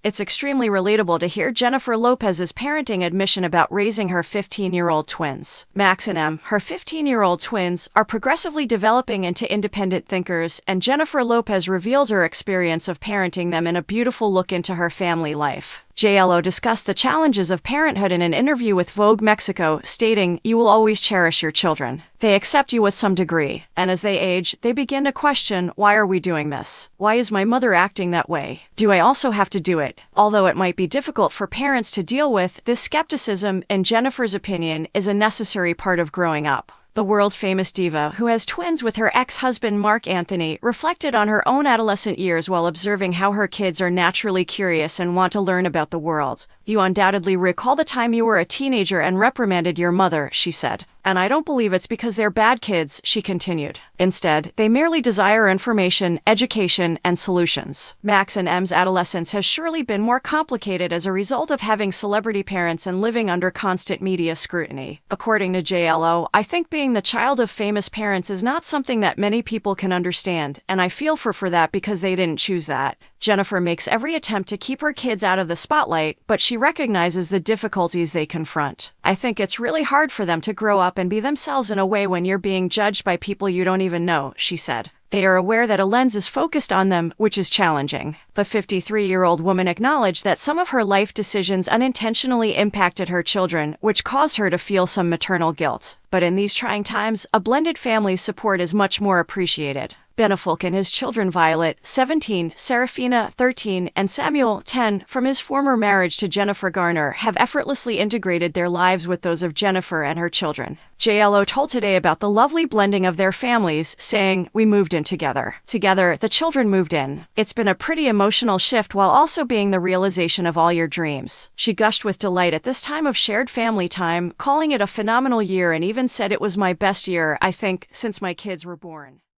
It's extremely relatable to hear Jennifer Lopez's parenting admission about raising her 15-year-old twins. Max and Em, her 15-year-old twins, are progressively developing into independent thinkers, and Jennifer Lopez revealed her experience of parenting them in a beautiful look into her family life. JLo discussed the challenges of parenthood in an interview with Vogue Mexico, stating, "You will always cherish your children. They accept you with some degree, and as they age, they begin to question, why are we doing this? Why is my mother acting that way? Do I also have to do it?" Although it might be difficult for parents to deal with, this skepticism, in Jennifer's opinion, is a necessary part of growing up. The world-famous diva, who has twins with her ex-husband Mark Anthony, reflected on her own adolescent years while observing how her kids are naturally curious and want to learn about the world. "You undoubtedly recall the time you were a teenager and reprimanded your mother," she said. "And I don't believe it's because they're bad kids," she continued. "Instead, they merely desire information, education, and solutions." Max and Em's adolescence has surely been more complicated as a result of having celebrity parents and living under constant media scrutiny. According to JLo, "I think being the child of famous parents is not something that many people can understand, and I feel for that because they didn't choose that." Jennifer makes every attempt to keep her kids out of the spotlight, but she recognizes the difficulties they confront. "I think it's really hard for them to grow up and be themselves in a way when you're being judged by people you don't even know," she said. "They are aware that a lens is focused on them, which is challenging." The 53-year-old woman acknowledged that some of her life decisions unintentionally impacted her children, which caused her to feel some maternal guilt. But in these trying times, a blended family's support is much more appreciated. Benefolk and his children Violet, 17, Serafina, 13, and Samuel, 10, from his former marriage to Jennifer Garner, have effortlessly integrated their lives with those of Jennifer and her children. JLo told Today about the lovely blending of their families, saying, "We moved in together. Together, the children moved in. It's been a pretty emotional shift while also being the realization of all your dreams." She gushed with delight at this time of shared family time, calling it a phenomenal year and even said, "It was my best year, I think, since my kids were born."